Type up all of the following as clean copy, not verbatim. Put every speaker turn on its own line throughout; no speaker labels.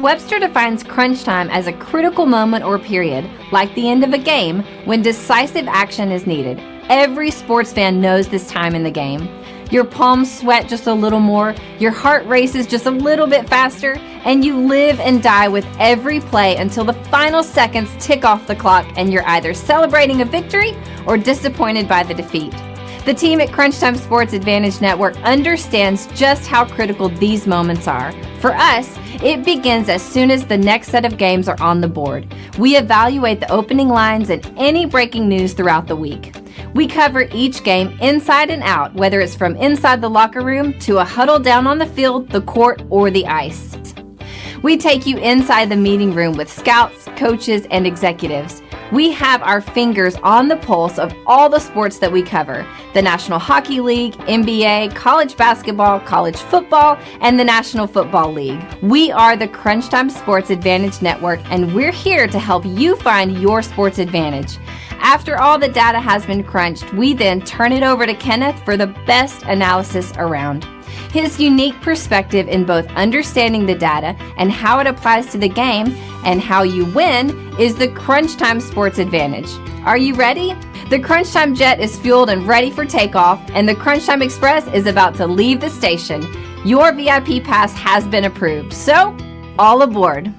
Webster defines crunch time as a critical moment or period, like the end of a game, when decisive action is needed. Every sports fan knows this time in the game. Your palms sweat just a little more, your heart races just a little bit faster, and you live and die with every play until the final seconds tick off the clock and you're either celebrating a victory or disappointed by the defeat. The team at Crunch Time Sports Advantage Network understands just how critical these moments are. For us, it begins as soon as the next set of games are on the board. We evaluate the opening lines and any breaking news throughout the week. We cover each game inside and out, whether it's from inside the locker room to a huddle down on the field, the court, or the ice. We take you inside the meeting room with scouts, coaches, and executives. We have our fingers on the pulse of all the sports that we cover: the National Hockey League, NBA, college basketball, college football, and the National Football League. We are the Crunch Time Sports Advantage Network, and we're here to help you find your sports advantage. After all the data has been crunched, we then turn it over to Kenneth for the best analysis around. His unique perspective in both understanding the data and how it applies to the game and how you win is the Crunch Time Sports Advantage. Are you ready? The Crunch Time Jet is fueled and ready for takeoff, and the Crunch Time Express is about to leave the station. Your VIP pass has been approved, so all aboard.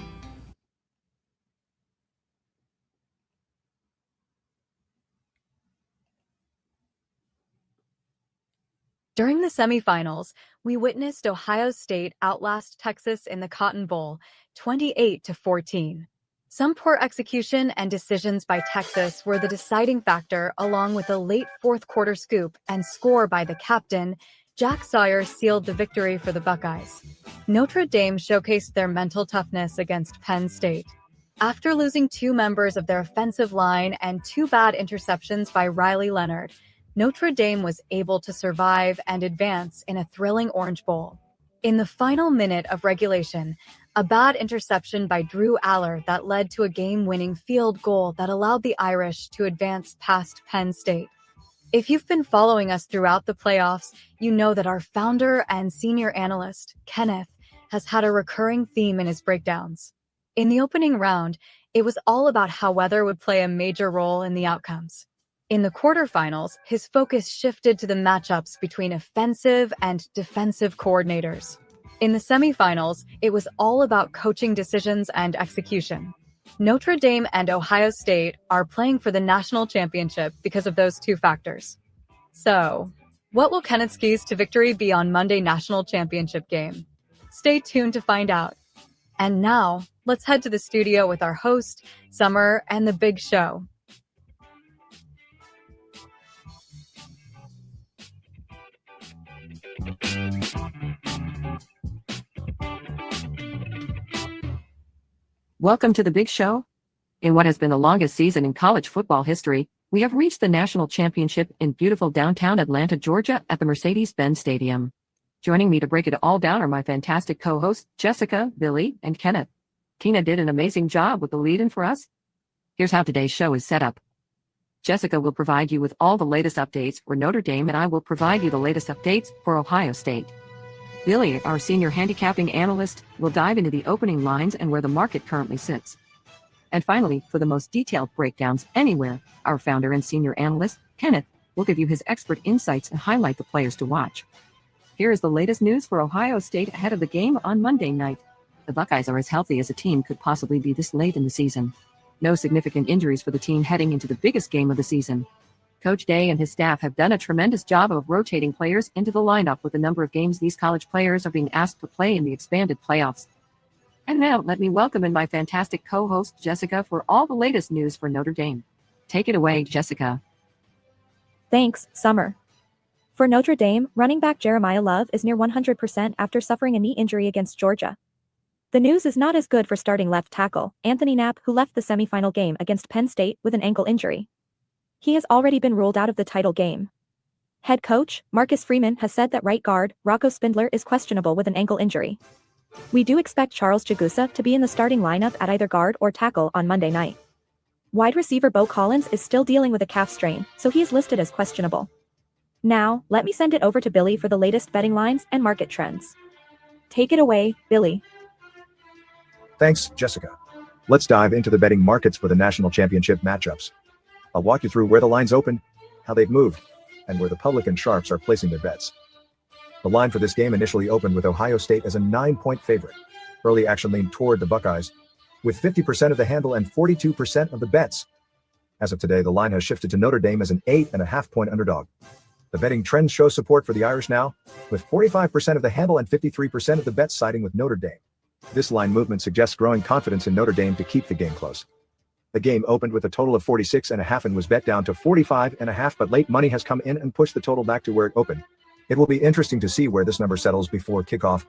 During the semifinals, we witnessed Ohio State outlast Texas in the Cotton Bowl, 28-14. Some poor execution and decisions by Texas were the deciding factor, along with a late fourth quarter scoop and score by the captain. Jack Sawyer sealed the victory for the Buckeyes. Notre Dame showcased their mental toughness against Penn State. After losing two members of their offensive line and two bad interceptions by Riley Leonard, Notre Dame was able to survive and advance in a thrilling Orange Bowl. In the final minute of regulation, a bad interception by Drew Aller that led to a game-winning field goal that allowed the Irish to advance past Penn State. If you've been following us throughout the playoffs, you know that our founder and senior analyst, Kenneth, has had a recurring theme in his breakdowns. In the opening round, it was all about how weather would play a major role in the outcomes. In the quarterfinals, his focus shifted to the matchups between offensive and defensive coordinators. In the semifinals, it was all about coaching decisions and execution. Notre Dame and Ohio State are playing for the national championship because of those two factors. So, what will Kenneth's keys to victory be on Monday national championship game? Stay tuned to find out. And now, let's head to the studio with our host, Summer, and the big show.
Welcome to the big show. In what has been the longest season in college football history, we have reached the national championship in beautiful downtown Atlanta, Georgia at the Mercedes-Benz Stadium. Joining me to break it all down are my fantastic co-hosts, Jessica, Billy, and Kenneth. Tina did an amazing job with the lead-in for us. Here's how today's show is set up. Jessica will provide you with all the latest updates for Notre Dame, and I will provide you the latest updates for Ohio State. Billy, our senior handicapping analyst, will dive into the opening lines and where the market currently sits. And finally, for the most detailed breakdowns anywhere, our founder and senior analyst, Kenneth, will give you his expert insights and highlight the players to watch. Here is the latest news for Ohio State ahead of the game on Monday night. The Buckeyes are as healthy as a team could possibly be this late in the season. No significant injuries for the team heading into the biggest game of the season. Coach Day and his staff have done a tremendous job of rotating players into the lineup with the number of games these college players are being asked to play in the expanded playoffs. And now, let me welcome in my fantastic co-host, Jessica, for all the latest news for Notre Dame. Take it away, Jessica.
Thanks, Summer. For Notre Dame, running back Jeremiah Love is near 100% after suffering a knee injury against Georgia. The news is not as good for starting left tackle, Anthony Knapp, who left the semifinal game against Penn State with an ankle injury. He has already been ruled out of the title game. Head coach, Marcus Freeman, has said that right guard, Rocco Spindler, is questionable with an ankle injury. We do expect Charles Jagusa to be in the starting lineup at either guard or tackle on Monday night. Wide receiver Bo Collins is still dealing with a calf strain, so he is listed as questionable. Now, let me send it over to Billy for the latest betting lines and market trends. Take it away, Billy.
Thanks, Jessica. Let's dive into the betting markets for the national championship matchups. I'll walk you through where the lines opened, how they've moved, and where the public and sharps are placing their bets. The line for this game initially opened with Ohio State as a 9-point favorite. Early action leaned toward the Buckeyes, with 50% of the handle and 42% of the bets. As of today, the line has shifted to Notre Dame as an 8.5-point underdog. The betting trends show support for the Irish now, with 45% of the handle and 53% of the bets siding with Notre Dame. This line movement suggests growing confidence in Notre Dame to keep the game close. The game opened with a total of 46.5 and was bet down to 45.5, but late money has come in and pushed the total back to where it opened. It will be interesting to see where this number settles before kickoff.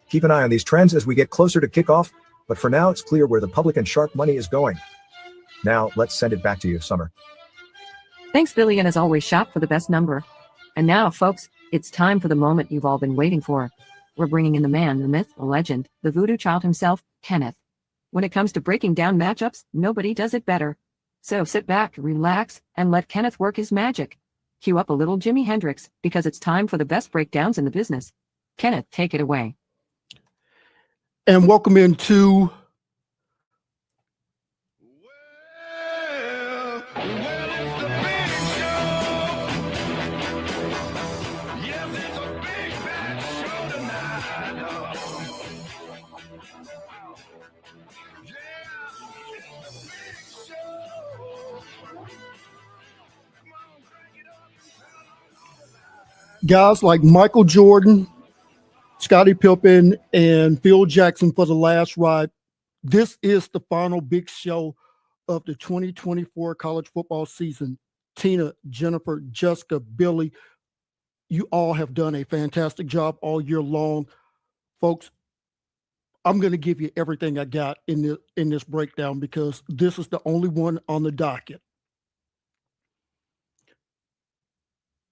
Keep an eye on these trends as we get closer to kickoff, but for now it's clear where the public and sharp money is going. Now, let's send it back to you, Summer.
Thanks, Billy, and as always, shop for the best number. And now, folks, it's time for the moment you've all been waiting for. We're bringing in the man, the myth, the legend, the voodoo child himself, Kenneth. When it comes to breaking down matchups, nobody does it better. So sit back, relax, and let Kenneth work his magic. Cue up a little Jimi Hendrix, because it's time for the best breakdowns in the business. Kenneth, take it away.
And welcome into guys like Michael Jordan, Scottie Pippen, and Phil Jackson for the last ride. This is the final big show of the 2024 college football season. Tina, Jennifer, Jessica, Billy, you all have done a fantastic job all year long. Folks, I'm going to give you everything I got in this breakdown because this is the only one on the docket.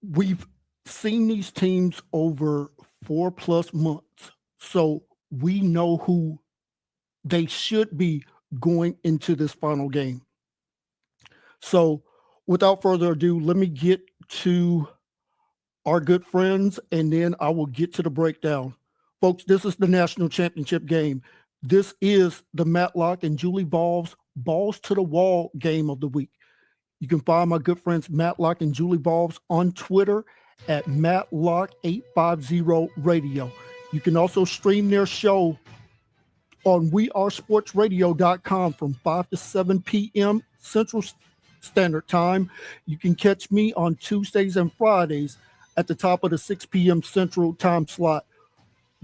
We've seen these teams over 4+ months, so we know who they should be going into this final game. So without further ado, let me get to our good friends, and then I will get to the breakdown. Folks, this is the national championship game. This is the Matlock and Julie Balls to the Wall game of the week. You can find my good friends Matlock and Julie Balls on Twitter at Matlock850 Radio. You can also stream their show on wearesportsradio.com from 5 to 7 p.m. Central Standard Time. You can catch me on Tuesdays and Fridays at the top of the 6 p.m. Central Time slot,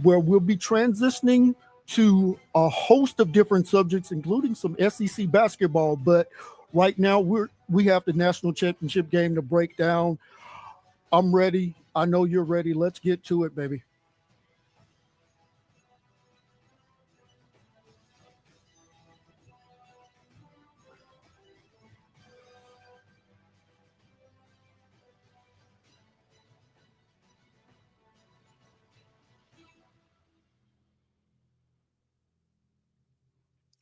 where we'll be transitioning to a host of different subjects, including some SEC basketball. But right now, we have the national championship game to break down. I'm ready. I know you're ready. Let's get to it, baby.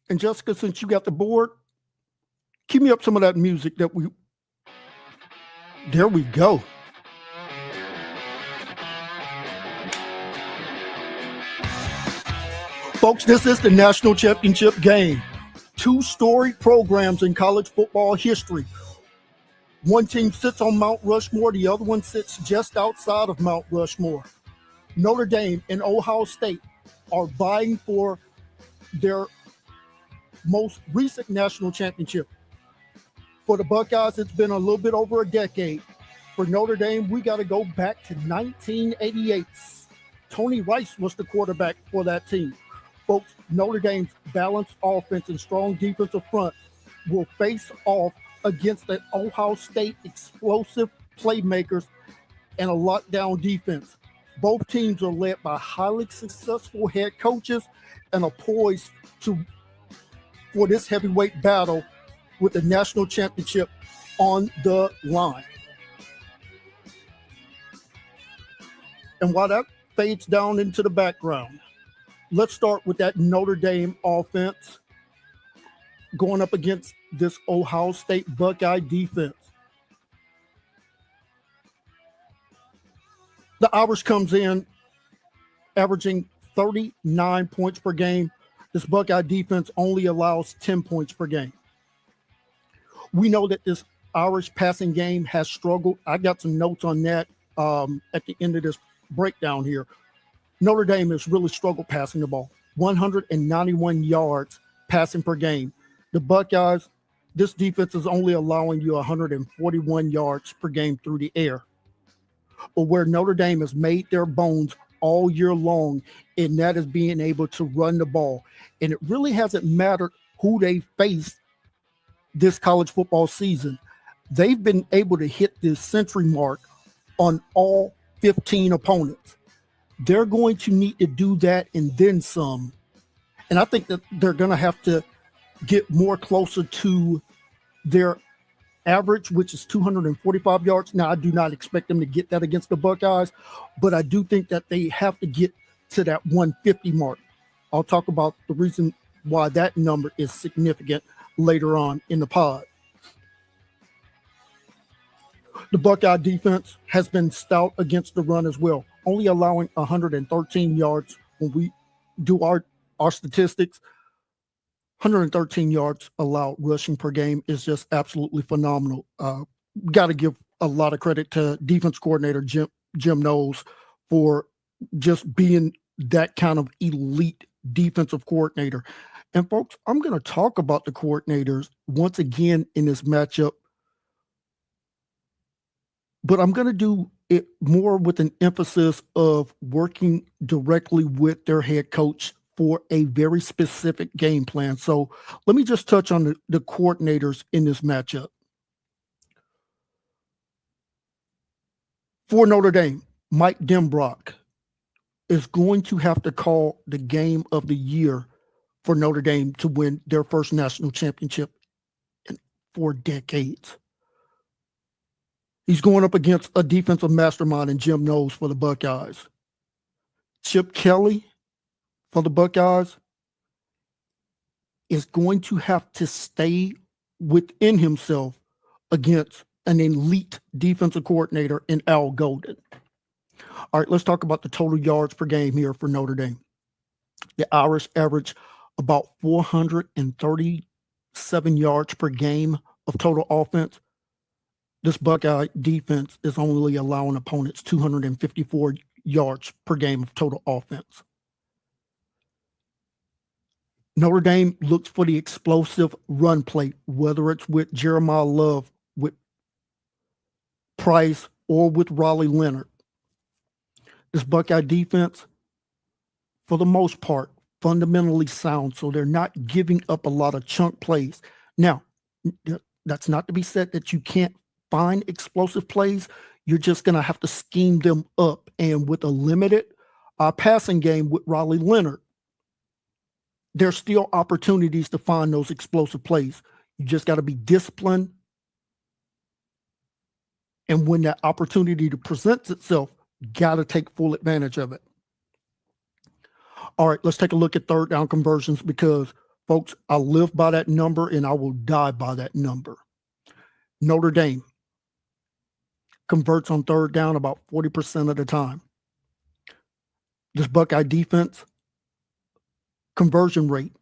And Jessica, since you got the board, keep me up some of that music there we go. Folks, this is the national championship game. 2 storied programs in college football history. One team sits on Mount Rushmore, the other one sits just outside of Mount Rushmore. Notre Dame and Ohio State are vying for their most recent national championship. For the Buckeyes, it's been a little bit over a decade. For Notre Dame, we got to go back to 1988. Tony Rice was the quarterback for that team. Folks, Notre Dame's balanced offense and strong defensive front will face off against the Ohio State explosive playmakers and a lockdown defense. Both teams are led by highly successful head coaches and are poised for this heavyweight battle with the national championship on the line. And while that fades down into the background, let's start with that Notre Dame offense going up against this Ohio State Buckeye defense. The Irish comes in averaging 39 points per game. This Buckeye defense only allows 10 points per game. We know that this Irish passing game has struggled. I got some notes on that at the end of this breakdown here. Notre Dame has really struggled passing the ball. 191 yards passing per game. The Buckeyes, this defense is only allowing you 141 yards per game through the air. But where Notre Dame has made their bones all year long, and that is being able to run the ball. And it really hasn't mattered who they faced this college football season. They've been able to hit this century mark on all 15 opponents. They're going to need to do that and then some. And I think that they're going to have to get more closer to their average, which is 245 yards. Now, I do not expect them to get that against the Buckeyes, but I do think that they have to get to that 150 mark. I'll talk about the reason why that number is significant later on in the pod. The Buckeye defense has been stout against the run as well, only allowing 113 yards when we do our statistics. 113 yards allowed rushing per game is just absolutely phenomenal. Got to give a lot of credit to defense coordinator Jim Knowles for just being that kind of elite defensive coordinator. And folks, I'm going to talk about the coordinators once again in this matchup, but I'm going to do it more with an emphasis of working directly with their head coach for a very specific game plan. So let me just touch on the coordinators in this matchup. For Notre Dame, Mike Denbrock is going to have to call the game of the year for Notre Dame to win their first national championship in 4 decades. He's going up against a defensive mastermind in Jim Knowles for the Buckeyes. Chip Kelly for the Buckeyes is going to have to stay within himself against an elite defensive coordinator in Al Golden. All right, let's talk about the total yards per game here for Notre Dame. The Irish average about 437 yards per game of total offense. This Buckeye defense is only allowing opponents 254 yards per game of total offense. Notre Dame looks for the explosive run play, whether it's with Jeremiah Love, with Price, or with Raleigh Leonard. This Buckeye defense, for the most part, fundamentally sound, so they're not giving up a lot of chunk plays. Now, that's not to be said that you can't find explosive plays. You're just going to have to scheme them up. And with a limited passing game with Raleigh Leonard, there's still opportunities to find those explosive plays. You just got to be disciplined. And when that opportunity presents itself, got to take full advantage of it. All right, let's take a look at third down conversions because, folks, I live by that number and I will die by that number. Notre Dame converts on third down about 40% of the time. This Buckeye defense, conversion rate,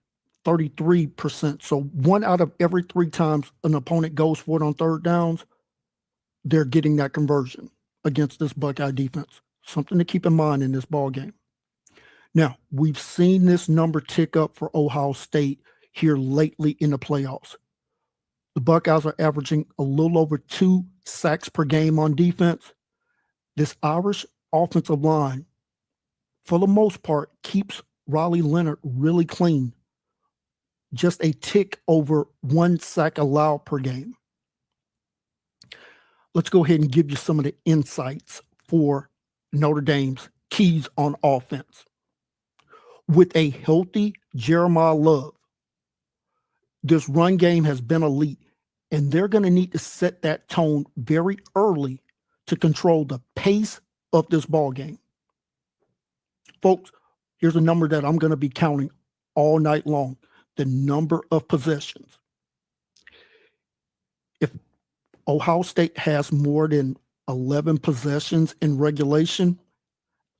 33%. So 1 out of every 3 times an opponent goes for it on third downs, they're getting that conversion against this Buckeye defense. Something to keep in mind in this ball game. Now, we've seen this number tick up for Ohio State here lately in the playoffs. The Buckeyes are averaging a little over 2 sacks per game on defense. This Irish offensive line, for the most part, keeps Raleigh Leonard really clean. Just a tick over 1 sack allowed per game. Let's go ahead and give you some of the insights for Notre Dame's keys on offense. With a healthy Jeremiah Love, this run game has been elite, and they're going to need to set that tone very early to control the pace of this ball game. Folks, here's a number that I'm going to be counting all night long, the number of possessions. If Ohio State has more than 11 possessions in regulation,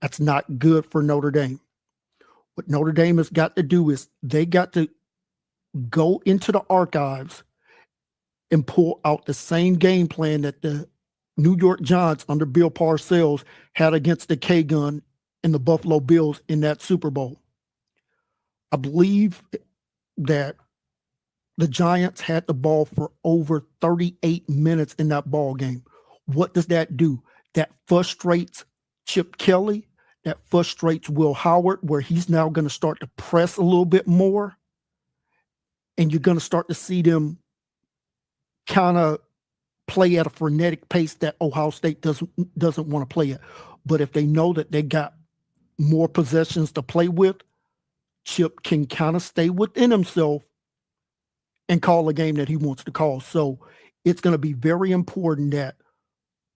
that's not good for Notre Dame. What Notre Dame has got to do is they got to go into the archives and pull out the same game plan that the New York Giants under Bill Parcells had against the K-Gun and the Buffalo Bills in that Super Bowl. I believe that the Giants had the ball for over 38 minutes in that ball game. What does that do? That frustrates Chip Kelly. That frustrates Will Howard, where he's now going to start to press a little bit more. And you're going to start to see them kind of play at a frenetic pace that Ohio State doesn't want to play at. But if they know that they got more possessions to play with, Chip can kind of stay within himself and call a game that he wants to call. So it's going to be very important that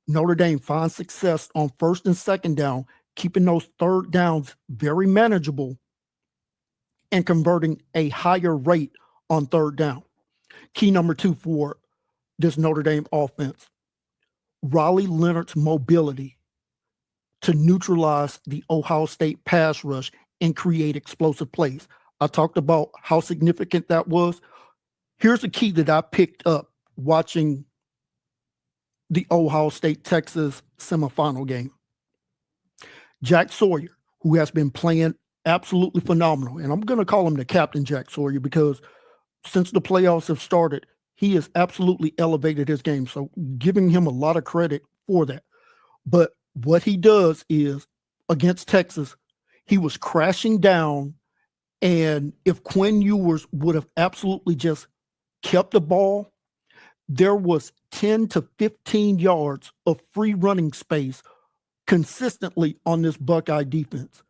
Notre Dame finds success on first and second down, keeping those third downs very manageable and converting a higher rate on third down. Key number 2 for this Notre Dame offense, Riley Leonard's mobility to neutralize the Ohio State pass rush and create explosive plays. I talked about how significant that was. Here's a key that I picked up watching the Ohio State-Texas semifinal game. Jack Sawyer, who has been playing absolutely phenomenal, and I'm going to call him the captain, Jack Sawyer, because since the playoffs have started, he has absolutely elevated his game. So giving him a lot of credit for that. But what he does is against Texas, he was crashing down. And if Quinn Ewers would have absolutely just kept the ball, there was 10 to 15 yards of free running space consistently on this Buckeye defense.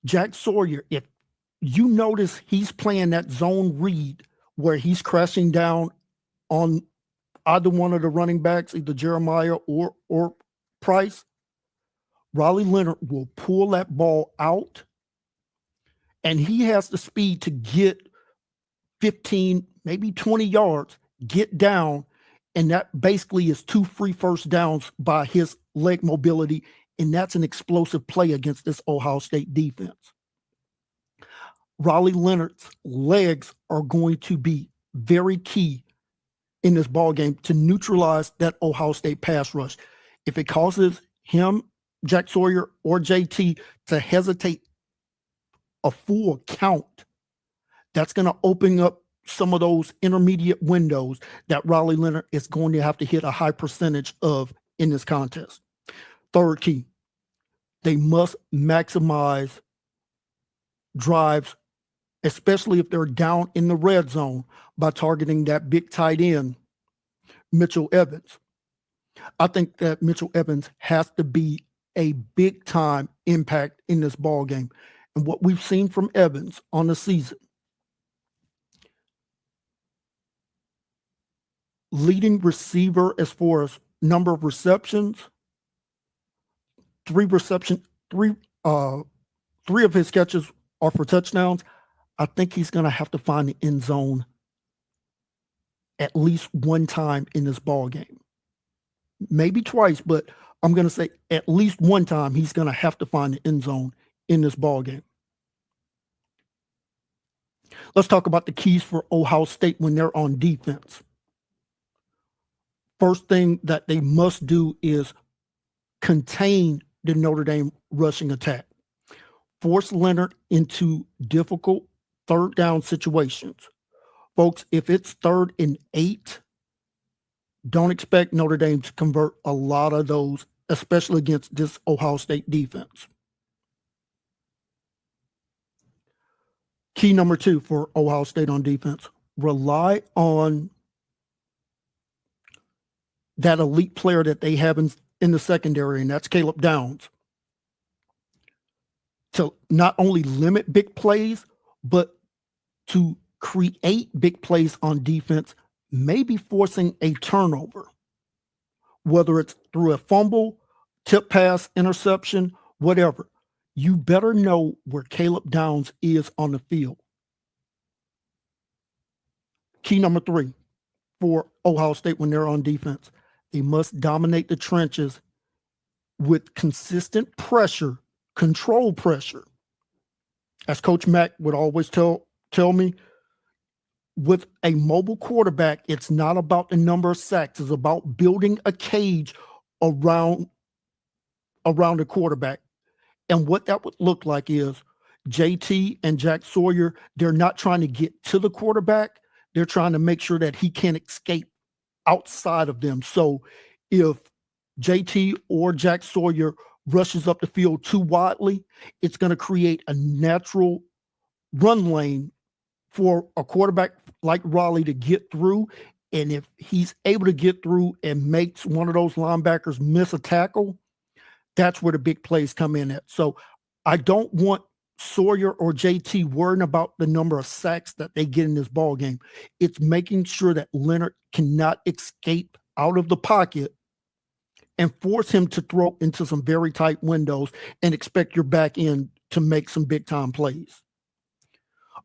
Jack Sawyer, if you notice, he's playing that zone read where he's crashing down on either one of the running backs, either Jeremiah or Price. Riley Leonard will pull that ball out, and he has the speed to get 15, maybe 20 yards, get down, and that basically is 2 free first downs by his leg mobility, and that's an explosive play against this Ohio State defense. Riley Leonard's legs are going to be very key in this ball game to neutralize that Ohio State pass rush. If it causes him, Jack Sawyer, or JT to hesitate a full count, that's going to open up some of those intermediate windows that Riley Leonard is going to have to hit a high percentage of in this contest. Third key, they must maximize drives, especially if they're down in the red zone, by targeting that big tight end, Mitchell Evans. I think that Mitchell Evans has to be a big-time impact in this ball game. And what we've seen from Evans on the season, leading receiver as far as number of receptions, three of his catches are for touchdowns. I think he's going to have to find the end zone at least one time in this ball game. Maybe twice, but I'm going to say at least one time he's going to have to find the end zone in this ball game. Let's talk about the keys for Ohio State when they're on defense. First thing that they must do is contain the Notre Dame rushing attack. Force Leonard into difficult third down situations. Folks, if it's 3rd and 8, don't expect Notre Dame to convert a lot of those, especially against this Ohio State defense. Key number 2 for Ohio State on defense, rely on that elite player that they have in the secondary, and that's Caleb Downs, to not only limit big plays, but to create big plays on defense, maybe forcing a turnover, whether it's through a fumble, tip pass, interception, whatever. You better know where Caleb Downs is on the field. Key number 3 for Ohio State when they're on defense, they must dominate the trenches with consistent pressure, control pressure, as Coach Mack would always tell me, with a mobile quarterback, it's not about the number of sacks. It's about building a cage around the quarterback. And what that would look like is JT and Jack Sawyer, they're not trying to get to the quarterback. They're trying to make sure that he can't escape outside of them. So if JT or Jack Sawyer rushes up the field too widely, it's going to create a natural run lane for a quarterback like Raleigh to get through. And if he's able to get through and makes one of those linebackers miss a tackle, that's where the big plays come in at. So I don't want Sawyer or JT worrying about the number of sacks that they get in this ball game. It's making sure that Leonard cannot escape out of the pocket and force him to throw into some very tight windows and expect your back end to make some big time plays.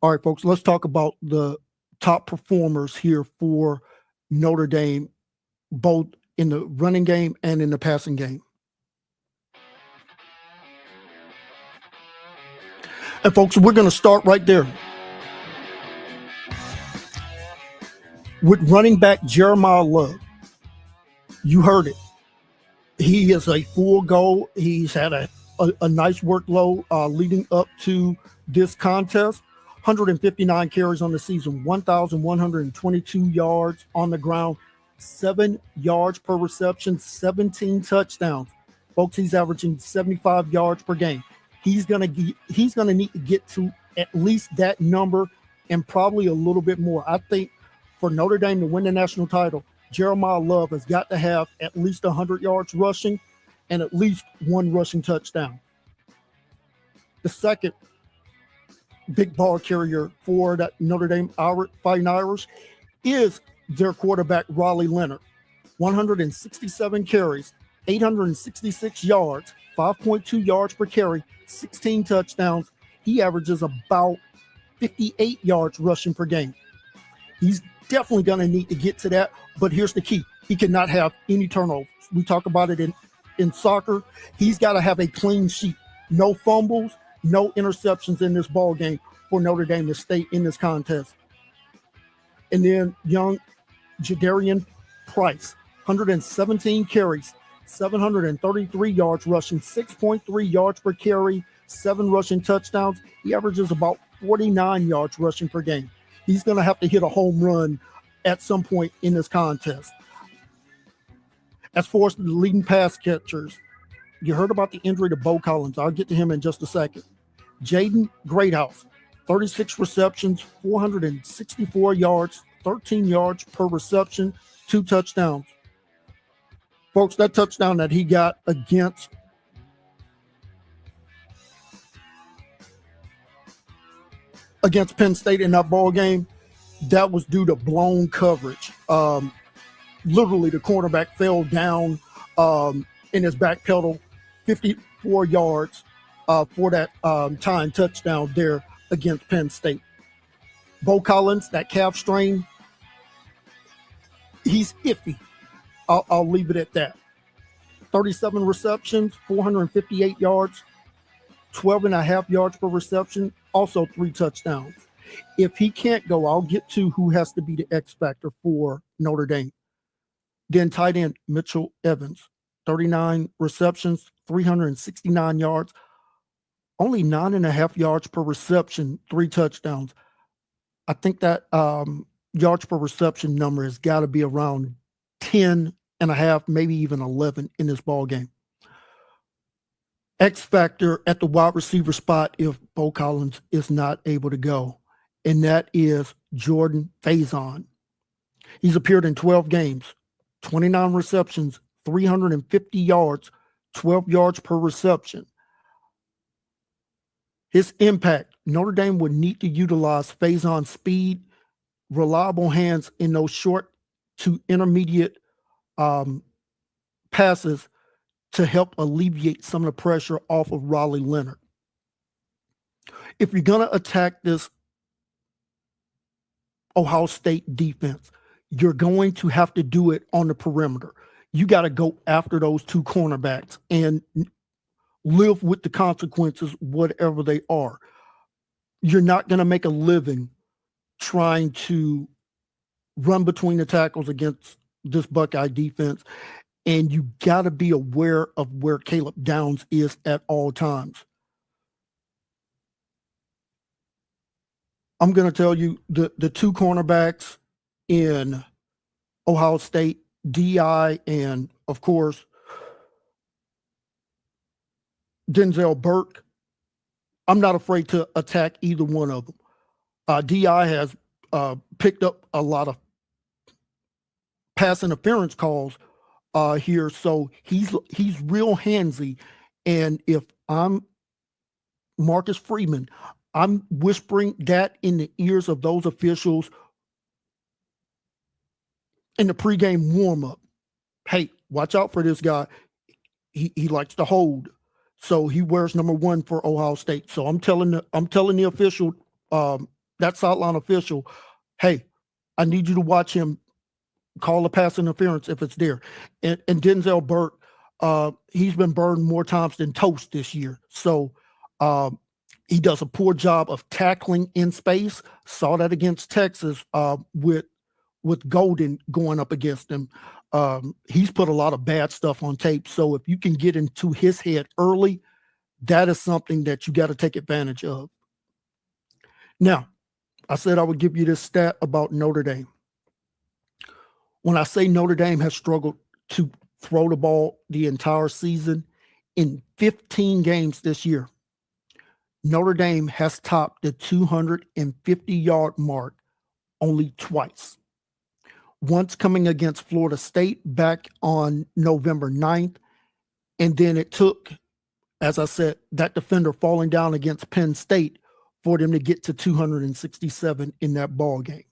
All right, folks, let's talk about the top performers here for Notre Dame, both in the running game and in the passing game. And folks, we're going to start right there with running back Jeremiah Love. You heard it. He is a full go. He's had a nice workload leading up to this contest. 159 carries on the season, 1,122 yards on the ground, 7 yards per reception, 17 touchdowns. Folks, he's averaging 75 yards per game. He's gonna need to get to at least that number and probably a little bit more. I think for Notre Dame to win the national title, Jeremiah Love has got to have at least 100 yards rushing and at least 1 rushing touchdown. The second big ball carrier for that Notre Dame Fighting Irish is their quarterback, Raleigh Leonard. 167 carries, 866 yards, 5.2 yards per carry, 16 touchdowns. He averages about 58 yards rushing per game. He's definitely going to need to get to that, but here's the key. He cannot have any turnovers. We talk about it in soccer. He's got to have a clean sheet. No fumbles, no interceptions in this ball game for Notre Dame to stay in this contest. And then young Jadarian Price, 117 carries, 733 yards rushing, 6.3 yards per carry, 7 rushing touchdowns. He averages about 49 yards rushing per game. He's going to have to hit a home run at some point in this contest. As far as the leading pass catchers, you heard about the injury to Bo Collins. I'll get to him in just a second. Jaden Greathouse, 36 receptions, 464 yards, 13 yards per reception, 2 touchdowns. Folks, that touchdown that he got against Penn State in that ball game, that was due to blown coverage. Literally, the cornerback fell down in his back pedal, 54 yards for that tying touchdown there against Penn State. Bo Collins, that calf strain, he's iffy. I'll leave it at that. 37 receptions, 458 yards, 12.5 yards per reception, also 3 touchdowns. If he can't go, I'll get to who has to be the X factor for Notre Dame. Then tight end Mitchell Evans, 39 receptions, 369 yards, only 9.5 yards per reception, 3 touchdowns. I think that yards per reception number has got to be around 10.5, maybe even 11 in this ball game. X factor at the wide receiver spot if Bo Collins is not able to go, and that is Jordan Faison. He's appeared in 12 games, 29 receptions, 350 yards, 12 yards per reception. His impact, Notre Dame would need to utilize Faison's speed, reliable hands in those short to intermediate passes to help alleviate some of the pressure off of Raleigh Leonard. If you're going to attack this Ohio State defense, you're going to have to do it on the perimeter. You got to go after those 2 cornerbacks and live with the consequences, whatever they are. you're not going to make a living trying to run between the tackles against this Buckeye defense. And you got to be aware of where Caleb Downs is at all times. I'm going to tell you the two cornerbacks in Ohio State, DI, and of course, Denzel Burke. I'm not afraid to attack either one of them. DI has picked up a lot of pass interference calls here, so he's real handsy. And if I'm Marcus Freeman, I'm whispering that in the ears of those officials in the pregame warm-up. Hey, watch out for this guy. He likes to hold, so he wears number 1 for Ohio State. So I'm telling the official, that sideline official, hey, I need you to watch him call a pass interference if it's there. And Denzel Burke, he's been burned more times than toast this year. So he does a poor job of tackling in space. Saw that against Texas with Golden going up against him. He's put a lot of bad stuff on tape. So if you can get into his head early, that is something that you got to take advantage of. Now, I said I would give you this stat about Notre Dame. When I say Notre Dame has struggled to throw the ball the entire season, in 15 games this year, Notre Dame has topped the 250-yard mark only twice. Once coming against Florida State back on November 9th, and then it took, as I said, that defender falling down against Penn State for them to get to 267 in that ball game.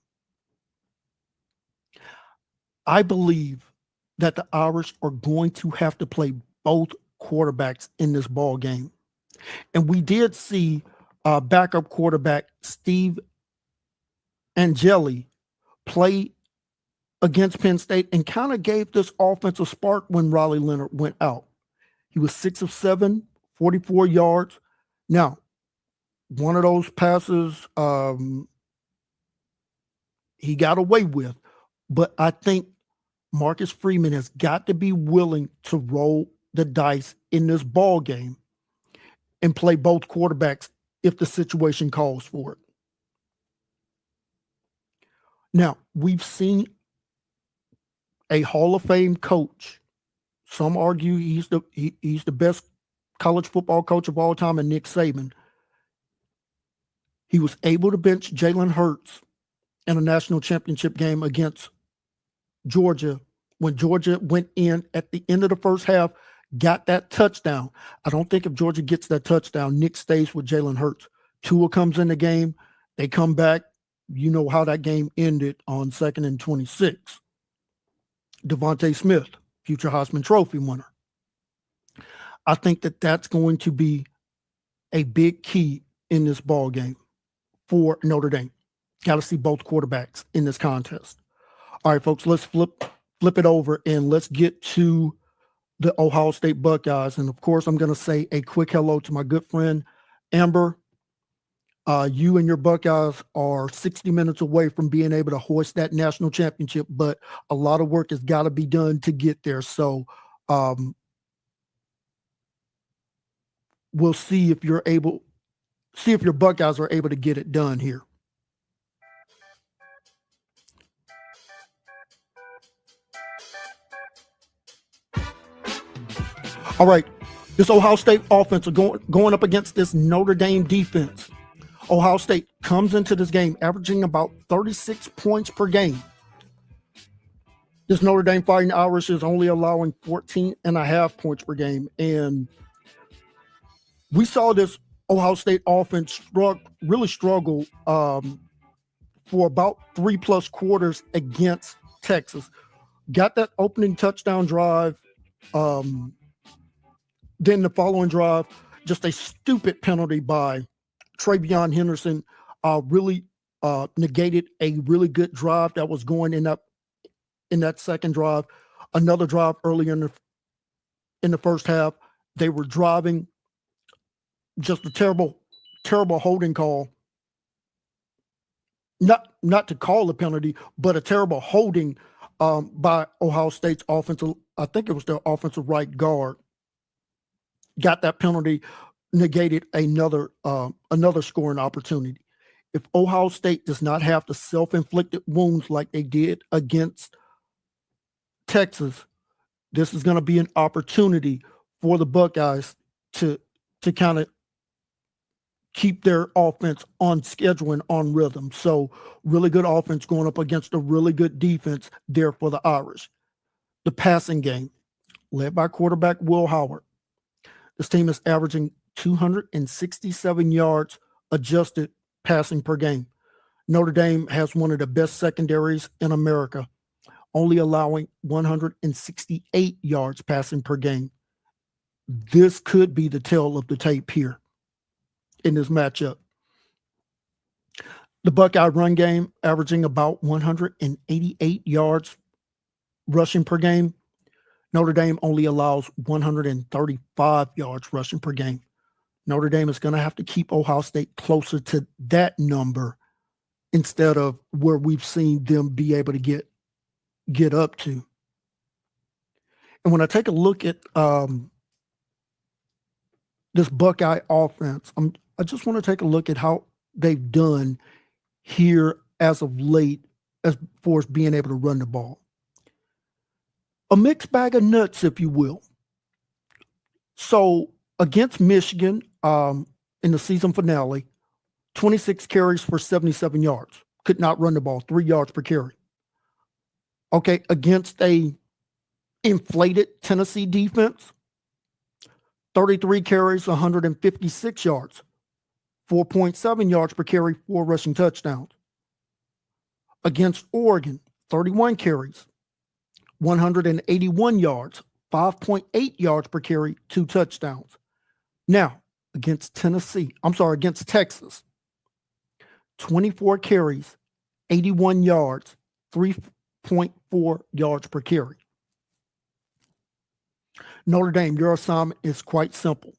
I believe that the Irish are going to have to play both quarterbacks in this ball game. And we did see backup quarterback Steve Angeli play against Penn State and kind of gave this offensive spark when Riley Leonard went out. He was 6 of 7, 44 yards. Now, one of those passes he got away with, but I think Marcus Freeman has got to be willing to roll the dice in this ball game and play both quarterbacks if the situation calls for it. Now, we've seen a Hall of Fame coach. Some argue he's the best college football coach of all time, and Nick Saban. He was able to bench Jalen Hurts in a national championship game against Georgia when Georgia went in at the end of the first half, got that touchdown. I don't think if Georgia gets that touchdown, Nick stays with Jalen Hurts. Tua comes in the game. They come back. You know how that game ended on 2nd and 26. Devontae Smith, future Heisman Trophy winner. I think that that's going to be a big key in this ball game for Notre Dame. Got to see both quarterbacks in this contest. All right, folks, let's flip it over and let's get to the Ohio State Buckeyes. And of course, I'm going to say a quick hello to my good friend, Amber. You and your Buckeyes are 60 minutes away from being able to hoist that national championship, but a lot of work has got to be done to get there. So we'll see if your Buckeyes are able to get it done here. All right, this Ohio State offense are going up against this Notre Dame defense. Ohio State comes into this game averaging about 36 points per game. This Notre Dame Fighting Irish is only allowing 14.5 points per game. And we saw this Ohio State offense really struggle for about 3+ quarters against Texas. Got that opening touchdown drive. Then the following drive, just a stupid penalty by Travion Henderson really negated a really good drive that was going in that second drive. Another drive earlier in the first half, they were driving, just a terrible holding call not to call a penalty, but a terrible holding by Ohio State's offensive. I think it was their offensive right guard. Got that penalty, negated another scoring opportunity. If Ohio State does not have the self-inflicted wounds like they did against Texas, this is going to be an opportunity for the Buckeyes to kind of keep their offense on schedule and on rhythm. So really good offense going up against a really good defense there for the Irish. The passing game, led by quarterback Will Howard. This team is averaging 267 yards adjusted passing per game. Notre Dame has one of the best secondaries in America, only allowing 168 yards passing per game. This could be the tail of the tape here in this matchup. The Buckeye run game averaging about 188 yards rushing per game. Notre Dame only allows 135 yards rushing per game. Notre Dame is going to have to keep Ohio State closer to that number instead of where we've seen them be able to get up to. And when I take a look at this Buckeye offense, I just want to take a look at how they've done here as of late as far as being able to run the ball. A mixed bag of nuts, if you will. So against Michigan in the season finale, 26 carries for 77 yards. Could not run the ball, 3 yards per carry. Okay, against a inflated Tennessee defense, 33 carries, 156 yards, 4.7 yards per carry, 4 rushing touchdowns. Against Oregon, 31 carries, 181 yards, 5.8 yards per carry, 2 touchdowns. Now, against Texas, 24 carries, 81 yards, 3.4 yards per carry. Notre Dame, your assignment is quite simple,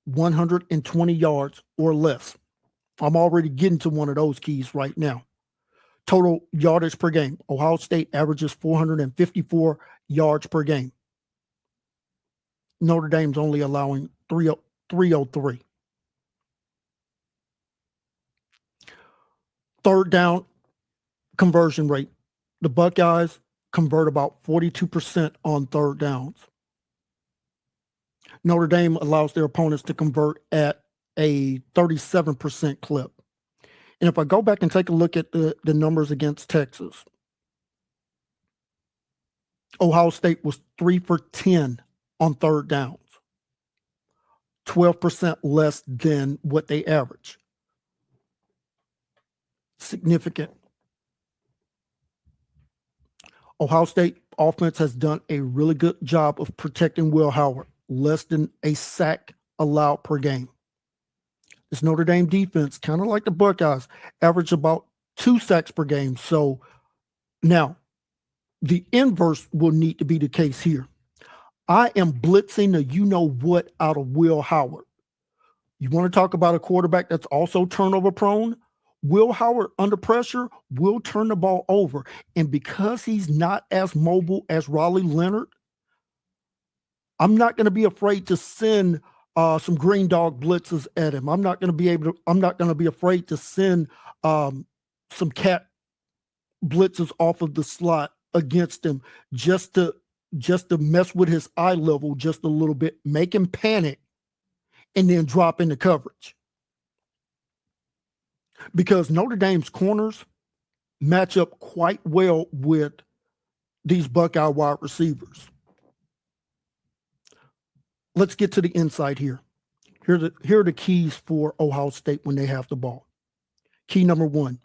120 yards or less. I'm already getting to one of those keys right now. Total yardage per game. Ohio State averages 454 yards per game. Notre Dame's only allowing 303. Third down conversion rate. The Buckeyes convert about 42% on third downs. Notre Dame allows their opponents to convert at a 37% clip. And if I go back and take a look at the numbers against Texas, Ohio State was 3 for 10 on third downs, 12% less than what they average. Significant. Ohio State offense has done a really good job of protecting Will Howard, less than a sack allowed per game. This Notre Dame defense, kind of like the Buckeyes, average about 2 sacks per game. So now the inverse will need to be the case here. I am blitzing the you-know-what out of Will Howard. You want to talk about a quarterback that's also turnover prone? Will Howard, under pressure, will turn the ball over. And because he's not as mobile as Raleigh Leonard, I'm not going to be afraid to send some green dog blitzes at him. I'm not going to be afraid to send some cat blitzes off of the slot against him just to mess with his eye level just a little bit, make him panic, and then drop into coverage. Because Notre Dame's corners match up quite well with these Buckeye wide receivers. Let's get to the inside here. Here are the keys for Ohio State when they have the ball. Key number 1,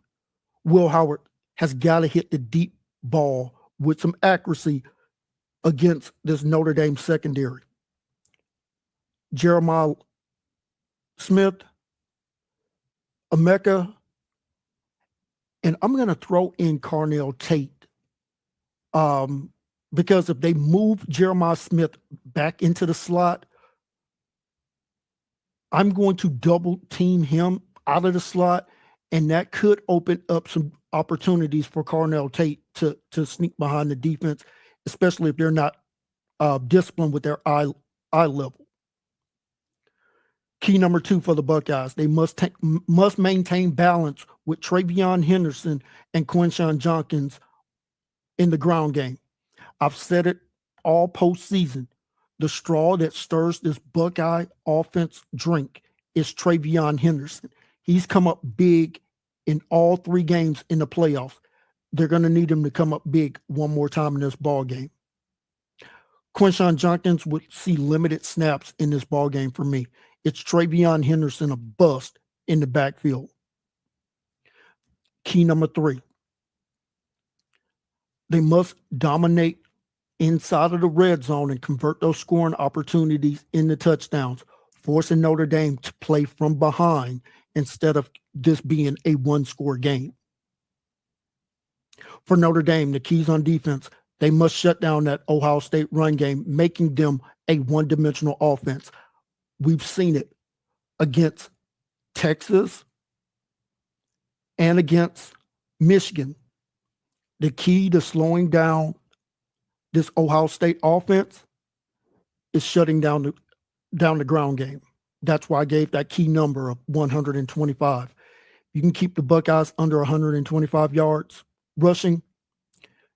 Will Howard has got to hit the deep ball with some accuracy against this Notre Dame secondary. Jeremiah Smith, Emeka, and I'm going to throw in Carnell Tate because if they move Jeremiah Smith back into the slot, I'm going to double team him out of the slot, And that could open up some opportunities for Carnell Tate to sneak behind the defense, especially if they're not disciplined with their eye level. Key number 2 for the Buckeyes, they must maintain balance with Travion Henderson and Quinshon Judkins in the ground game. I've said it all postseason. The straw that stirs this Buckeye offense drink is Travion Henderson. He's come up big in all 3 games in the playoffs. They're going to need him to come up big one more time in this ball game. Quinshon Judkins would see limited snaps in this ball game for me. It's Travion Henderson, a bust in the backfield. Key number 3. They must dominate inside of the red zone and convert those scoring opportunities into touchdowns, forcing Notre Dame to play from behind instead of this being a 1-score game. For Notre Dame, the keys on defense, they must shut down that Ohio State run game, making them a one-dimensional offense. We've seen it against Texas and against Michigan. The key to slowing down this Ohio State offense is shutting down the ground game. That's why I gave that key number of 125. You can keep the Buckeyes under 125 yards rushing,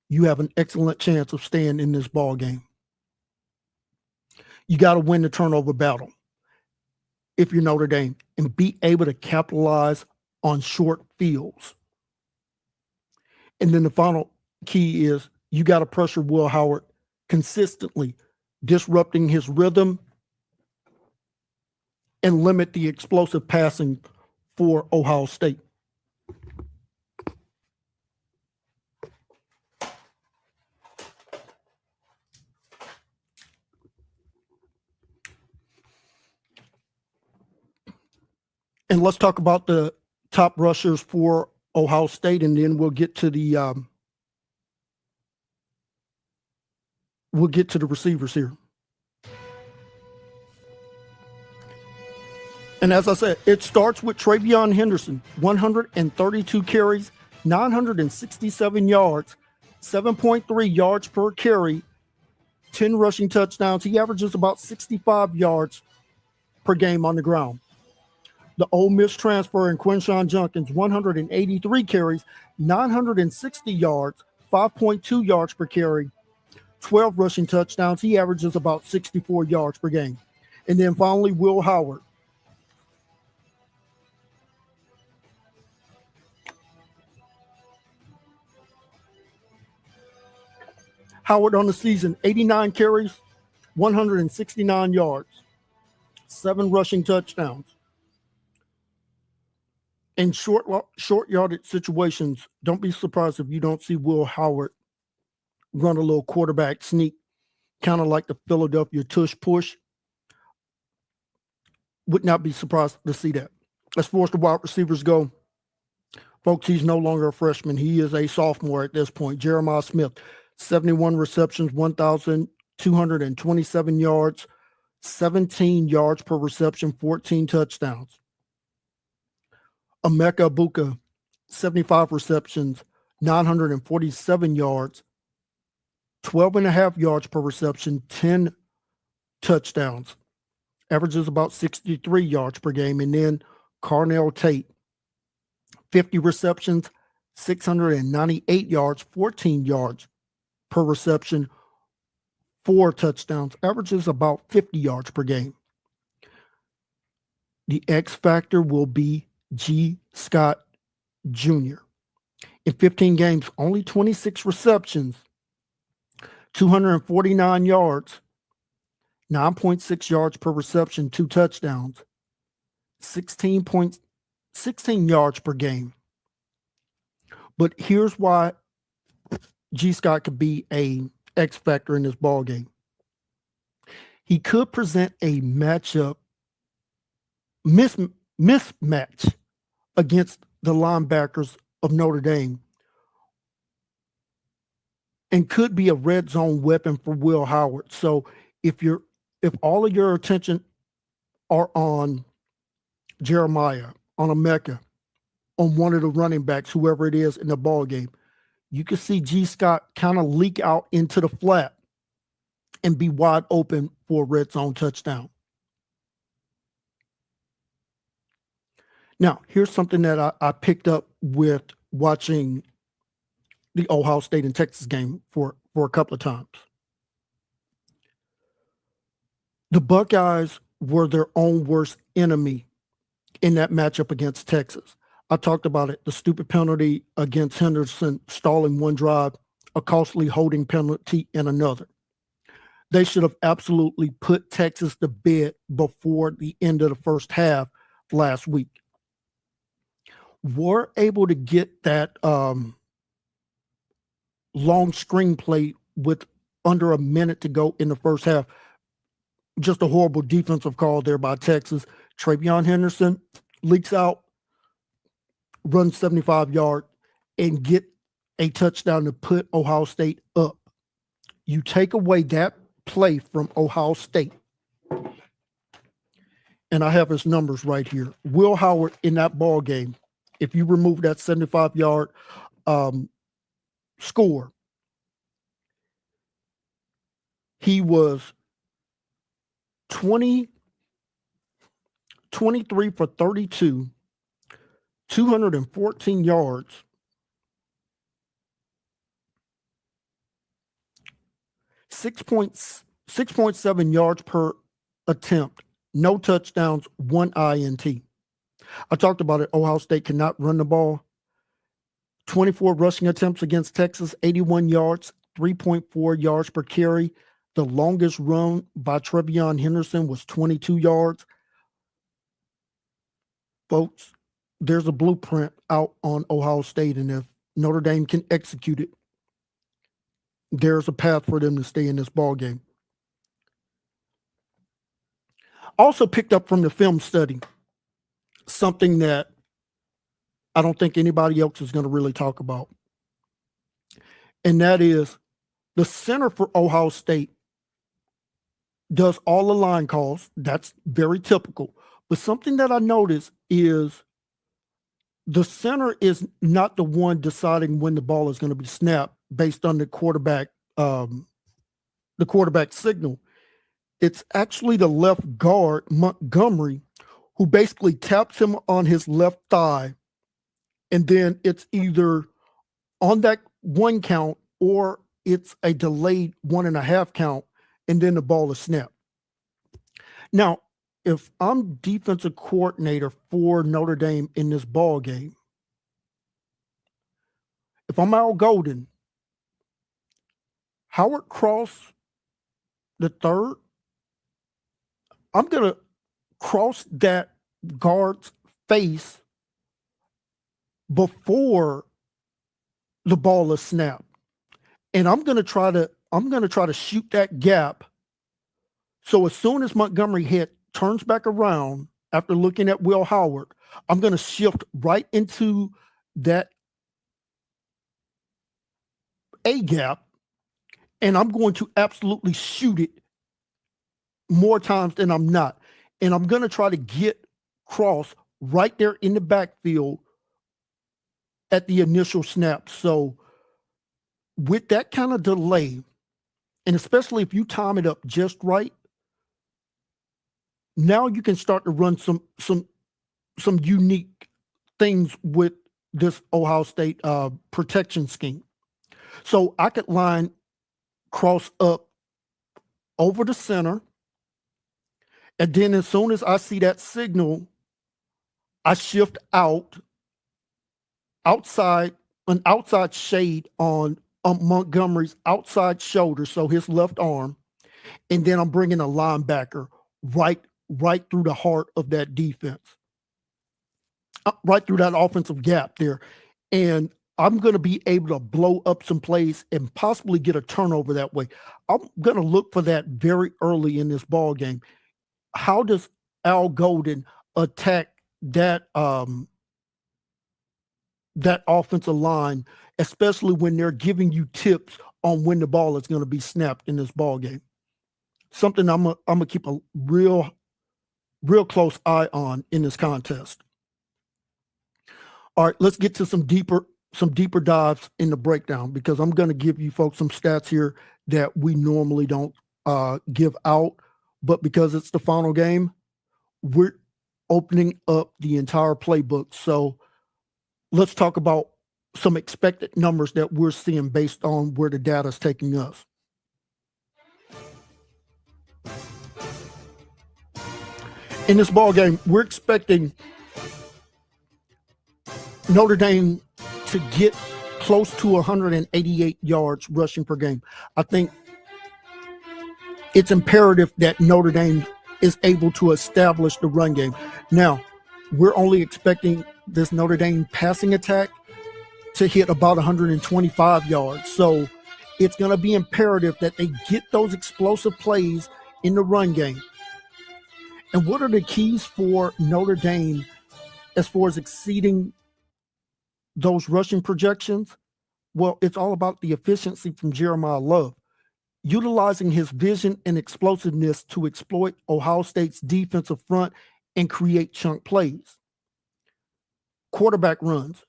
you have an excellent chance of staying in this ball game. You got to win the turnover battle if you're Notre Dame and be able to capitalize on short fields. And then the final key is you got to pressure Will Howard consistently, disrupting his rhythm and limit the explosive passing for Ohio State. And let's talk about the top rushers for Ohio State, and then we'll get to the receivers here. And as I said, it starts with Travion Henderson, 132 carries, 967 yards, 7.3 yards per carry, 10 rushing touchdowns. He averages about 65 yards per game on the ground. The Ole Miss transfer in Quinshon Judkins, 183 carries, 960 yards, 5.2 yards per carry, 12 rushing touchdowns. He averages about 64 yards per game. And then finally, Will Howard. Howard on the season, 89 carries, 169 yards, 7 rushing touchdowns. In short yardage situations, don't be surprised if you don't see Will Howard run a little quarterback sneak, kind of like the Philadelphia tush push. Would not be surprised to see that. As far as the wide receivers go, folks, he's no longer a freshman. He is a sophomore at this point. Jeremiah Smith, 71 receptions, 1,227 yards, 17 yards per reception, 14 touchdowns. Emeka Buka, 75 receptions, 947 yards, 12.5 yards per reception, 10 touchdowns. Averages about 63 yards per game. And then Carnell Tate, 50 receptions, 698 yards, 14 yards per reception, 4 touchdowns. Averages about 50 yards per game. The X factor will be G. Scott Jr. In 15 games, only 26 receptions, 249 yards, 9.6 yards per reception, 2 touchdowns, 16 yards per game. But here's why G. Scott could be a X factor in this ball game. He could present a matchup mismatch against the linebackers of Notre Dame and could be a red zone weapon for Will Howard. So if all of your attention are on Jeremiah, on Emeka, on one of the running backs, whoever it is in the ball game. You can see G. Scott kind of leak out into the flat and be wide open for a red zone touchdown. Now, here's something that I picked up with watching the Ohio State and Texas game for a couple of times. The Buckeyes were their own worst enemy in that matchup against Texas. I talked about it, the stupid penalty against Henderson, stalling one drive, a costly holding penalty in another. They should have absolutely put Texas to bed before the end of the first half last week. Were able to get that long screenplay with under a minute to go in the first half. Just a horrible defensive call there by Texas. Travion Henderson leaks out, runs 75 yards, and get a touchdown to put Ohio State up. You take away that play from Ohio State, and I have his numbers right here. Will Howard in that ball game, if you remove that 75-yard score, he was 23 for 32, 214 yards, 6.7 yards per attempt, no touchdowns, 1 INT. I talked about it. Ohio State cannot run the ball. 24 rushing attempts against Texas, 81 yards, 3.4 yards per carry. The longest run by Travion Henderson was 22 yards. Folks, there's a blueprint out on Ohio State, and if Notre Dame can execute it, there's a path for them to stay in this ball game. Also picked up from the film study something that I don't think anybody else is going to really talk about, and that is the center for Ohio State does all the line calls. That's very typical. But something that I noticed is the center is not the one deciding when the ball is going to be snapped based on the quarterback signal. It's actually the left guard, Montgomery, who basically taps him on his left thigh, and then it's either on that one count or it's a delayed 1.5 count, and then the ball is snapped. Now, if I'm defensive coordinator for Notre Dame in this ball game, if I'm Al Golden, Howard Cross the third, I'm going to cross that guard's face before the ball is snapped. And I'm going to try to shoot that gap. So as soon as Montgomery turns back around after looking at Will Howard, I'm going to shift right into that A gap, and I'm going to absolutely shoot it more times than I'm not. And I'm going to try to get Cross right there in the backfield at the initial snap. So with that kind of delay, and especially if you time it up just right, now you can start to run some unique things with this Ohio State protection scheme. So I could line Cross up over the center, and then as soon as I see that signal, I shift outside shade on Montgomery's outside shoulder, so his left arm, and then I'm bringing a linebacker right through the heart of that defense, right through that offensive gap there. And I'm going to be able to blow up some plays and possibly get a turnover that way. I'm going to look for that very early in this ball game. How does Al Golden attack that that offensive line, especially when they're giving you tips on when the ball is going to be snapped in this ball game? Something I'm gonna keep a real close eye on in this contest. All right, let's get to some deeper dives in the breakdown, because I'm going to give you folks some stats here that we normally don't give out, but because it's the final game, we're opening up the entire playbook. So let's talk about some expected numbers that we're seeing based on where the data is taking us. In this ball game, we're expecting Notre Dame to get close to 188 yards rushing per game. I think it's imperative that Notre Dame is able to establish the run game. Now, we're only expecting this Notre Dame passing attack to hit about 125 yards. So it's going to be imperative that they get those explosive plays in the run game. And what are the keys for Notre Dame as far as exceeding those rushing projections? Well, it's all about the efficiency from Jeremiah Love, utilizing his vision and explosiveness to exploit Ohio State's defensive front and create chunk plays. Quarterback runs.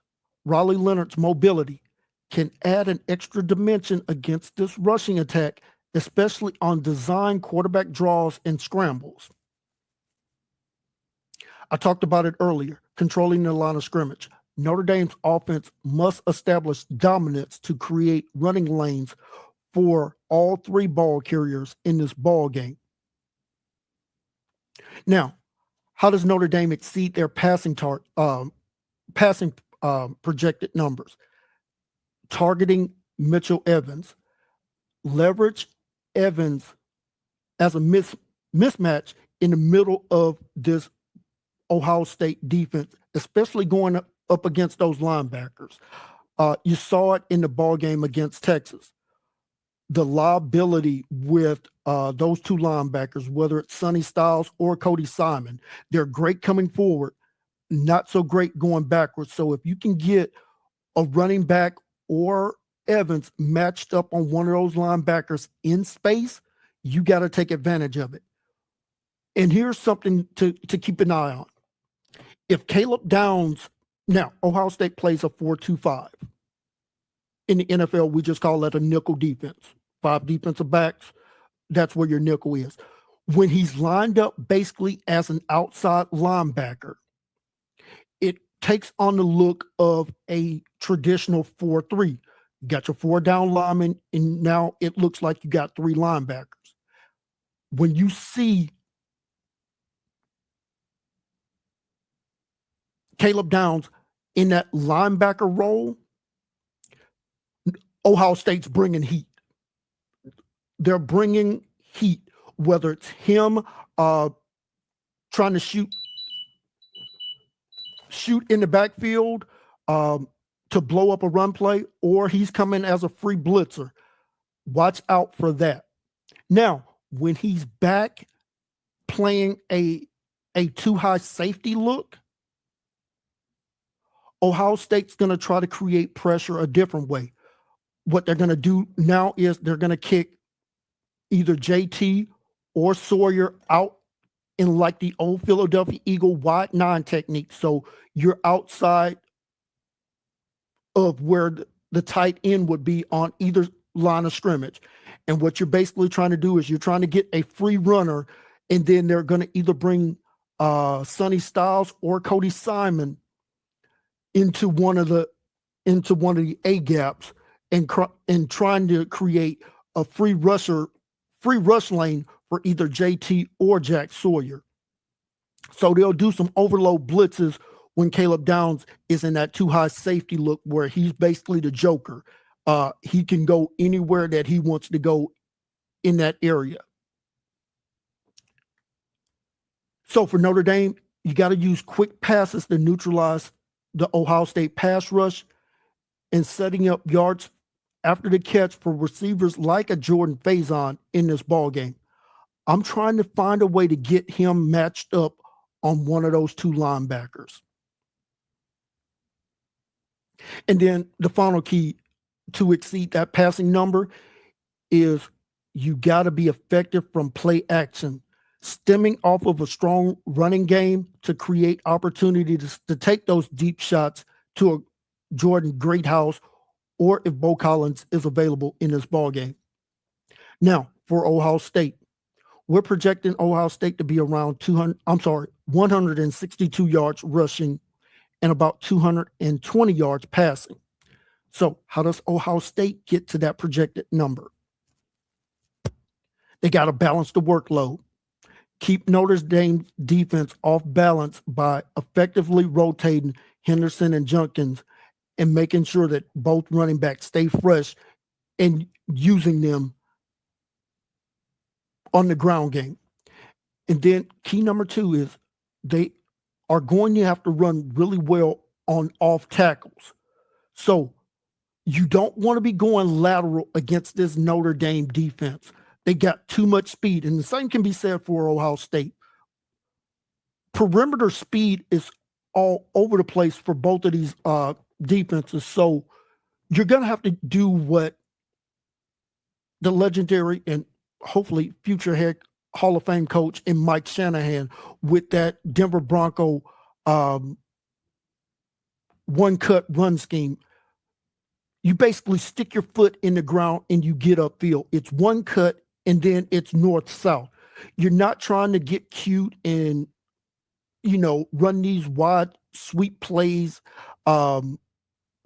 Riley Leonard's mobility can add an extra dimension against this rushing attack, especially on design quarterback draws and scrambles. I talked about it earlier, controlling the line of scrimmage. Notre Dame's offense must establish dominance to create running lanes for all three ball carriers in this ball game. Now, how does Notre Dame exceed their passing projected numbers? Targeting Mitchell Evans. Leverage Evans as a mismatch in the middle of this Ohio State defense, especially going up against those linebackers. You saw it in the ball game against Texas. The liability with those two linebackers, whether it's Sonny Styles or Cody Simon, they're great coming forward, not so great going backwards. So if you can get a running back or Evans matched up on one of those linebackers in space, you got to take advantage of it. And here's something to keep an eye on. If Caleb Downs, now Ohio State plays a 4-2-5. In the NFL, we just call that a nickel defense. 5 defensive backs, that's where your nickel is. When he's lined up basically as an outside linebacker, it takes on the look of a traditional 4-3. You got your 4 down linemen, and now it looks like you got 3 linebackers. When you see Caleb Downs in that linebacker role, Ohio State's bringing heat. They're bringing heat, whether it's him trying to shoot in the backfield to blow up a run play, or he's coming as a free blitzer. Watch out for that. Now, when he's back playing a too high safety look, Ohio State's going to try to create pressure a different way. What they're going to do now is they're going to kick either JT or Sawyer out in like the old Philadelphia Eagle wide 9 technique. So you're outside of where the tight end would be on either line of scrimmage. And what you're basically trying to do is you're trying to get a free runner, and then they're going to either bring Sonny Styles or Cody Simon into one of the A gaps and trying to create a free rush lane for either JT or Jack Sawyer. So they'll do some overload blitzes when Caleb Downs is in that too high safety look where he's basically the joker. He can go anywhere that he wants to go in that area. So for Notre Dame, you got to use quick passes to neutralize the Ohio State pass rush and setting up yards after the catch for receivers like a Jordan Faison in this ball game. I'm trying to find a way to get him matched up on one of those 2 linebackers. And then the final key to exceed that passing number is you got to be effective from play action, stemming off of a strong running game to create opportunities to take those deep shots to a Jordan Greathouse or if Bo Collins is available in this ball game. Now, for Ohio State, we're projecting Ohio State to be around 162 yards rushing and about 220 yards passing. So how does Ohio State get to that projected number? They got to balance the workload. Keep Notre Dame's defense off balance by effectively rotating Henderson and Jenkins and making sure that both running backs stay fresh and using them on the ground game. And then key number 2 is they are going to have to run really well on off tackles. So you don't want to be going lateral against this Notre Dame defense. They got too much speed, and the same can be said for Ohio State. Perimeter speed is all over the place for both of these defenses, so you're going to have to do what the legendary and hopefully future head Hall of Fame coach in Mike Shanahan with that Denver Bronco one-cut run scheme. You basically stick your foot in the ground and you get upfield. It's one cut and then it's north-south. You're not trying to get cute and, run these wide sweep plays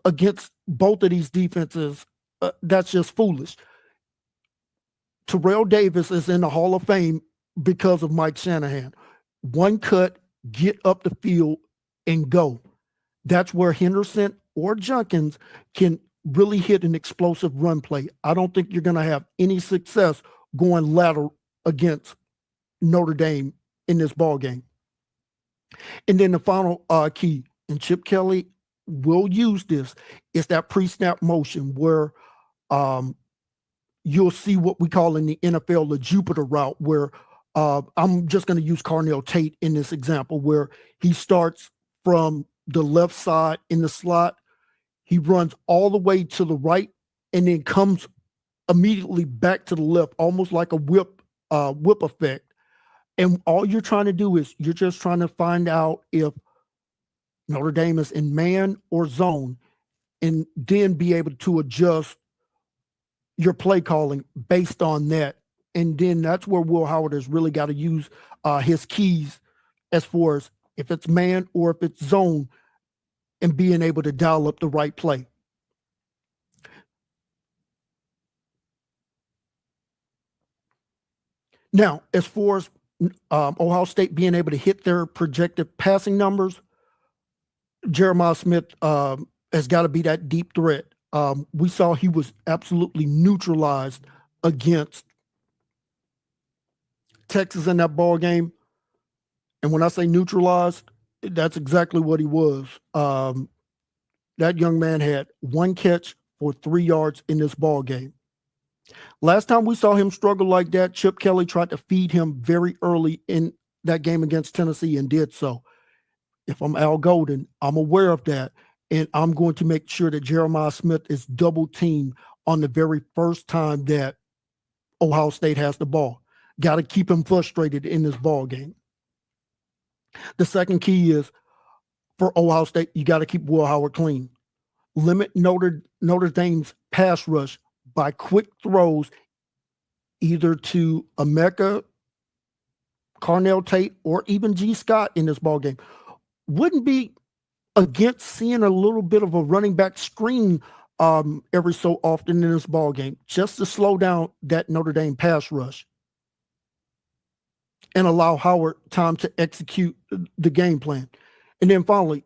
against both of these defenses. That's just foolish. Terrell Davis is in the Hall of Fame because of Mike Shanahan. One cut, get up the field, and go. That's where Henderson or Jenkins can really hit an explosive run play. I don't think you're going to have any success going lateral against Notre Dame in this ball game. And then the final key, and Chip Kelly will use this, is that pre-snap motion where you'll see what we call in the NFL the Jupiter route, where I'm just going to use Carnell Tate in this example, where he starts from the left side in the slot. He runs all the way to the right and then comes immediately back to the left, almost like a whip effect. And all you're trying to do is you're just trying to find out if Notre Dame is in man or zone, and then be able to adjust your play calling based on that. And then that's where Will Howard has really got to use his keys as far as if it's man or if it's zone, and being able to dial up the right play. Now, as far as Ohio State being able to hit their projected passing numbers, Jeremiah Smith has got to be that deep threat. We saw he was absolutely neutralized against Texas in that ball game. And when I say neutralized, that's exactly what he was. That young man had one catch for 3 yards in this ball game. Last time we saw him struggle like that, Chip Kelly tried to feed him very early in that game against Tennessee and did so. If I'm Al Golden, I'm aware of that, and I'm going to make sure that Jeremiah Smith is double teamed on the very first time that Ohio State has the ball. Got to keep him frustrated in this ball game. The second key is for Ohio State, you got to keep Will Howard clean. Limit Notre Dame's pass rush by quick throws either to Emeka, Carnell Tate, or even G. Scott in this ball game. Wouldn't be against seeing a little bit of a running back screen every so often in this ball game, just to slow down that Notre Dame pass rush and allow Howard time to execute the game plan. And then finally,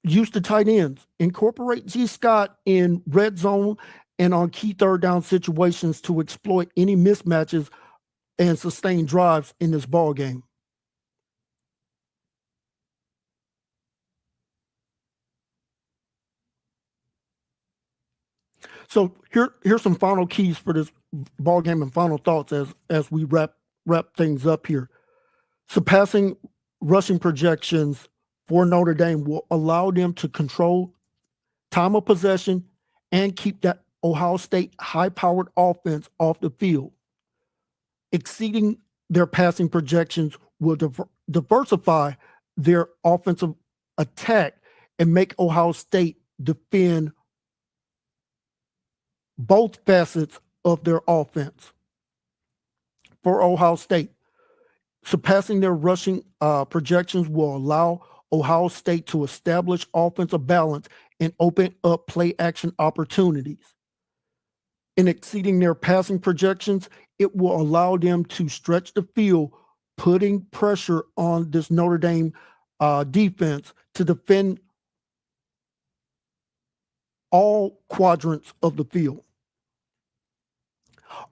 use the tight ends. Incorporate G. Scott in red zone and on key third down situations to exploit any mismatches and sustain drives in this ball game. So here's some final keys for this ball game and final thoughts as we wrap things up here. Surpassing rushing projections for Notre Dame will allow them to control time of possession and keep that Ohio State high-powered offense off the field. Exceeding their passing projections will diversify their offensive attack and make Ohio State defend both facets of their offense. For Ohio State, surpassing their rushing projections will allow Ohio State to establish offensive balance and open up play action opportunities. In exceeding their passing projections, it will allow them to stretch the field, putting pressure on this Notre Dame defense to defend all quadrants of the field.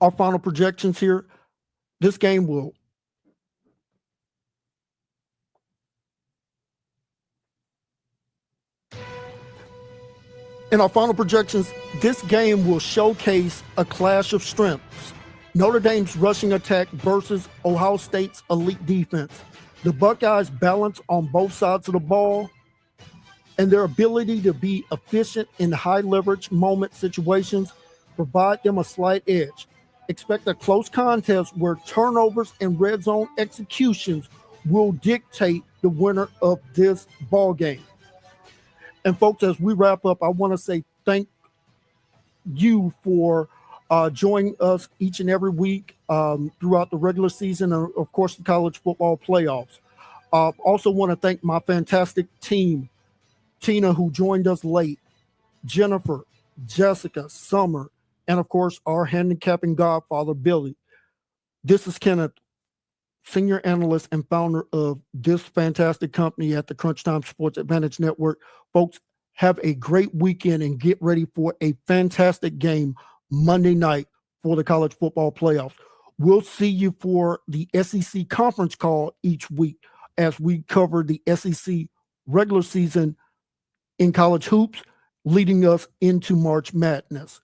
Our final projections here, this game will In our final projections, this game will showcase a clash of strengths. Notre Dame's rushing attack versus Ohio State's elite defense. The Buckeyes' balance on both sides of the ball and their ability to be efficient in high leverage moment situations provide them a slight edge. Expect a close contest where turnovers and red zone executions will dictate the winner of this ball game. And folks, as we wrap up, I want to say thank you for joining us each and every week throughout the regular season and, of course, the college football playoffs. Also want to thank my fantastic team, Tina, who joined us late, Jennifer, Jessica, Summer, and, of course, our handicapping godfather, Billy. This is Kenneth, senior analyst and founder of this fantastic company at the Crunch Time Sports Advantage Network. Folks, have a great weekend and get ready for a fantastic game Monday night for the college football playoffs. We'll see you for the SEC conference call each week as we cover the SEC regular season in college hoops, leading us into March Madness.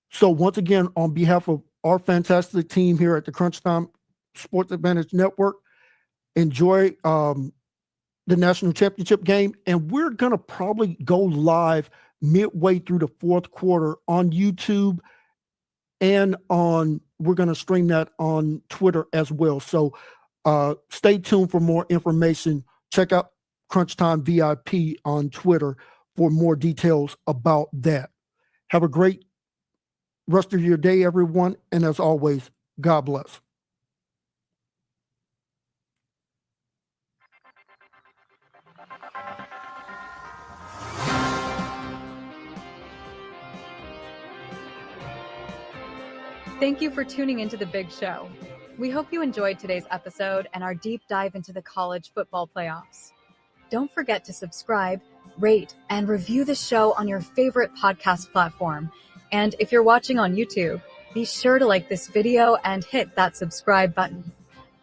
So once again, on behalf of our fantastic team here at the Crunch Time Sports Advantage Network, enjoy the national championship game, and we're going to probably go live midway through the fourth quarter on YouTube, and we're going to stream that on Twitter as well. So stay tuned for more information. Check out Crunch Time VIP on Twitter for more details about that. Have a great rest of your day, everyone, and as always, God bless.
Thank you for tuning into The Big Show. We hope you enjoyed today's episode and our deep dive into the college football playoffs. Don't forget to subscribe, rate, and review the show on your favorite podcast platform. And if you're watching on YouTube, be sure to like this video and hit that subscribe button.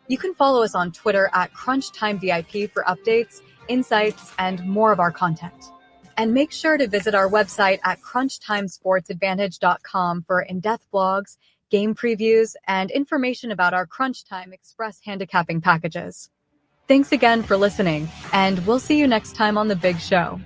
You can follow us on Twitter at CrunchTimeVIP for updates, insights, and more of our content. And make sure to visit our website at crunchtimesportsadvantage.com for in-depth blogs, game previews, and information about our Crunch Time Express handicapping packages. Thanks again for listening, and we'll see you next time on The Big Show.